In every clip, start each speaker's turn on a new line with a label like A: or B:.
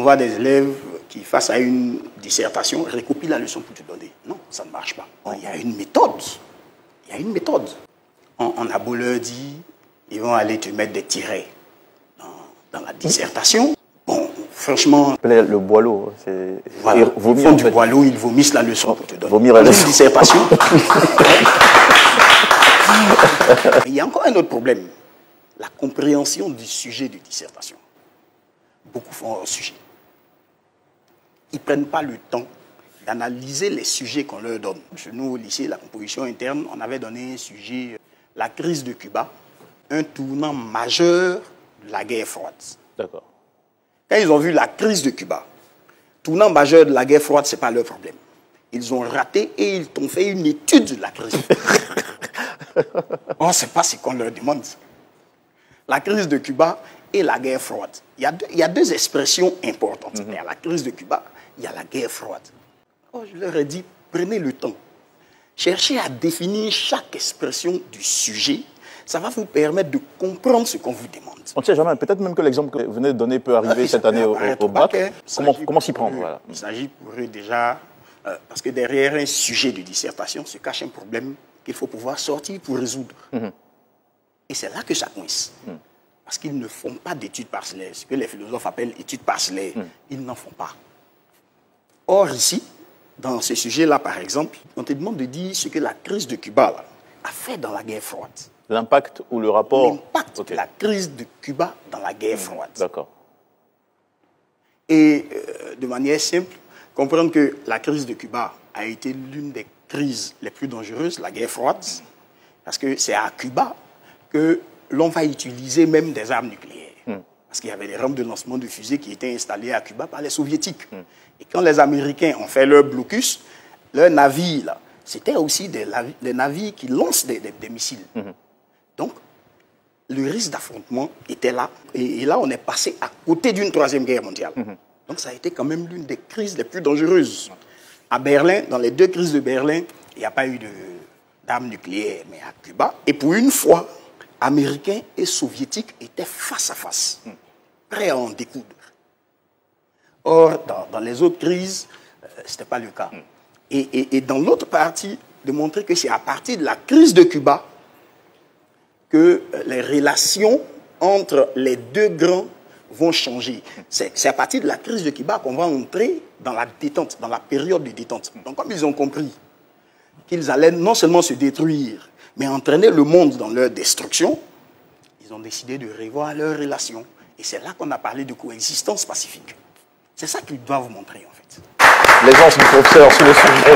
A: voit des élèves qui, face à une dissertation, récopilent la leçon pour te donner. Non, ça ne marche pas. Il y a une méthode. Il y a une méthode. On a beau leur dire, ils vont aller te mettre des tirets dans la dissertation. Bon, franchement...
B: Le boileau, c'est...
A: Voilà, au fond du boileau, ils vomissent la leçon pour te donner.
B: Vomir la leçon.
A: Une dissertation. Il y a encore un autre problème. La compréhension du sujet de dissertation. Beaucoup font hors sujet. Ils ne prennent pas le temps d'analyser les sujets qu'on leur donne. Chez nous, au lycée, la composition interne, on avait donné un sujet, la crise de Cuba, un tournant majeur de la guerre froide.
B: D'accord.
A: Quand ils ont vu la crise de Cuba, tournant majeur de la guerre froide, ce n'est pas leur problème. Ils ont raté et ils ont fait une étude de la crise. On ne sait pas ce qu'on leur demande. La crise de Cuba et la guerre froide. Il y a deux expressions importantes. Il y a la crise de Cuba, il y a la guerre froide. Oh, je leur ai dit, prenez le temps. Cherchez à définir chaque expression du sujet. Ça va vous permettre de comprendre ce qu'on vous demande.
B: On ne sait jamais. Peut-être même que l'exemple que vous venez de donner peut arriver cette année au bac. Comment s'y prendre, voilà.
A: Il s'agit pour eux déjà... parce que derrière un sujet de dissertation se cache un problème qu'il faut pouvoir sortir pour résoudre. Et c'est là que ça coince. Parce qu'ils ne font pas d'études parcellaires. Ce que les philosophes appellent études parcellaires. Ils n'en font pas. Or, ici, dans ce sujet-là, par exemple, on te demande de dire ce que la crise de Cuba là, a fait dans la guerre froide.
B: L'impact ou le rapport?
A: L'impact de la crise de Cuba dans la guerre froide.
B: D'accord.
A: Et de manière simple, comprendre que la crise de Cuba a été l'une des crises les plus dangereuses, la guerre froide, parce que c'est à Cuba que l'on va utiliser même des armes nucléaires. Parce qu'il y avait des rampes de lancement de fusées qui étaient installées à Cuba par les soviétiques. Et quand les Américains ont fait leur blocus, leurs navires, là, c'était aussi des navires qui lancent des missiles. Donc, le risque d'affrontement était là. Et là, on est passé à côté d'une troisième guerre mondiale. Donc, ça a été quand même l'une des crises les plus dangereuses. À Berlin, dans les deux crises de Berlin, il n'y a pas eu d'armes nucléaires, mais à Cuba. Et pour une fois, Américains et Soviétiques étaient face à face, prêts à en découdre. Or, dans les autres crises, ce n'était pas le cas. Et dans l'autre partie, de montrer que c'est à partir de la crise de Cuba que les relations entre les deux grands vont changer. C'est à partir de la crise de Cuba qu'on va entrer dans la détente, dans la période de détente. Donc, comme ils ont compris qu'ils allaient non seulement se détruire, mais entraîner le monde dans leur destruction, ils ont décidé de revoir leurs relations. Et c'est là qu'on a parlé de coexistence pacifique. C'est ça qu'ils doivent vous montrer, en fait.
B: L'aisance du professeur sur le sujet.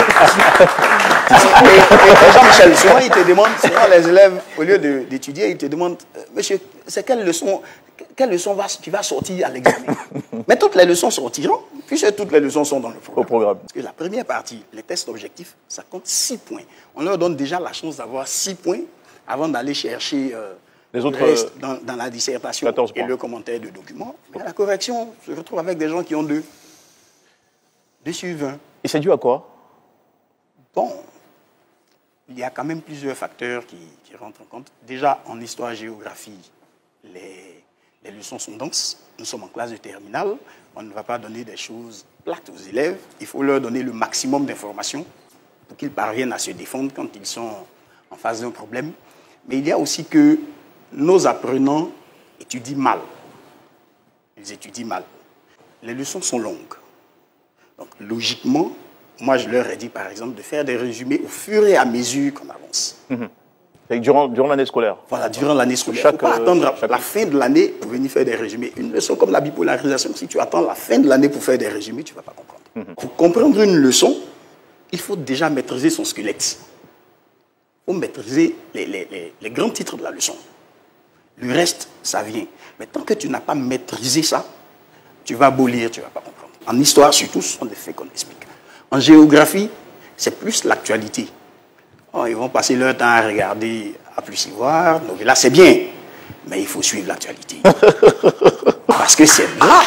A: Et Jean-Michel, souvent, ils te demandent, souvent les élèves, au lieu d'étudier, ils te demandent, monsieur, c'est quelle leçon qui va sortir à l'examen? Mais toutes les leçons sortiront, puisque toutes les leçons sont dans le programme. Parce que la première partie, les tests objectifs, ça compte 6 points. On leur donne déjà la chance d'avoir 6 points avant d'aller chercher
B: les autres
A: reste dans la dissertation et le commentaire de document. Mais la correction se retrouve avec des gens qui ont 2 sur 20.
B: Et c'est dû à quoi?
A: Bon, il y a quand même plusieurs facteurs qui rentrent en compte. Déjà, en histoire-géographie, les leçons sont denses. Nous sommes en classe de terminale. On ne va pas donner des choses plates aux élèves. Il faut leur donner le maximum d'informations pour qu'ils parviennent à se défendre quand ils sont en face d'un problème. Mais il y a aussi que nos apprenants étudient mal. Ils étudient mal. Les leçons sont longues. Donc, logiquement, moi, je leur ai dit, par exemple, de faire des résumés au fur et à mesure qu'on avance.
B: Durant l'année scolaire? Voilà,
A: durant l'année scolaire. Il ne faut pas attendre la fin de l'année pour venir faire des résumés. Une leçon comme la bipolarisation, si tu attends la fin de l'année pour faire des résumés, tu ne vas pas comprendre. Pour comprendre une leçon, il faut déjà maîtriser son squelette. Il faut maîtriser les grands titres de la leçon. Le reste, ça vient. Mais tant que tu n'as pas maîtrisé ça, tu vas beau lire, tu ne vas pas comprendre. En histoire, surtout, ce sont des faits qu'on explique. En géographie, c'est plus l'actualité. Oh, ils vont passer leur temps à regarder, à plus y voir. Donc là, c'est bien. Mais il faut suivre l'actualité. Parce que c'est là.